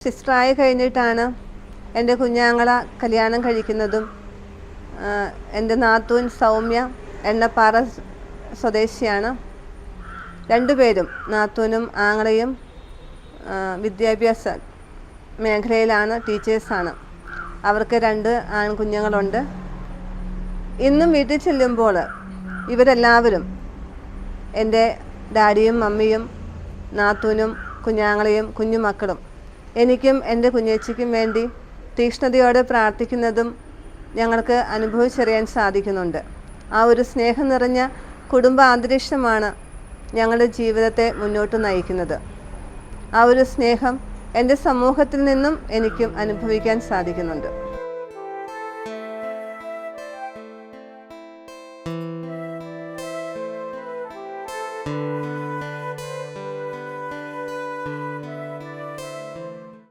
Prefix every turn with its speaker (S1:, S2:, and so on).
S1: സിസ്റ്ററായി കഴിഞ്ഞിട്ടാണ് എൻ്റെ കുഞ്ഞാങ്ങള കല്യാണം കഴിക്കുന്നതും. എൻ്റെ നാത്തൂൻ സൗമ്യ എണ്ണപ്പാറ സ്വദേശിയാണ്. രണ്ടുപേരും, നാത്തൂനും ആങ്ങളയും വിദ്യാഭ്യാസ മേഖലയിലാണ്, ടീച്ചേഴ്സാണ്. അവർക്ക് 2 ആൺകുഞ്ഞുങ്ങളുണ്ട്. ഇന്നും വീട്ടിൽ ചെല്ലുമ്പോൾ ഇവരെല്ലാവരും, എൻ്റെ ഡാഡിയും മമ്മിയും നാത്തൂനും കുഞ്ഞാങ്ങളയും കുഞ്ഞുമക്കളും എനിക്കും എൻ്റെ കുഞ്ഞേച്ചിക്കും വേണ്ടി തീക്ഷ്ണതയോടെ പ്രാർത്ഥിക്കുന്നതും ഞങ്ങൾക്ക് അനുഭവിച്ചറിയാൻ സാധിക്കുന്നുണ്ട്. ആ ഒരു സ്നേഹം നിറഞ്ഞ കുടുംബ അന്തരീക്ഷമാണ് ഞങ്ങളുടെ ജീവിതത്തെ മുന്നോട്ട് നയിക്കുന്നത്. ആ ഒരു സ്നേഹം എൻ്റെ സമൂഹത്തിൽ നിന്നും എനിക്കും അനുഭവിക്കാൻ സാധിക്കുന്നുണ്ട്.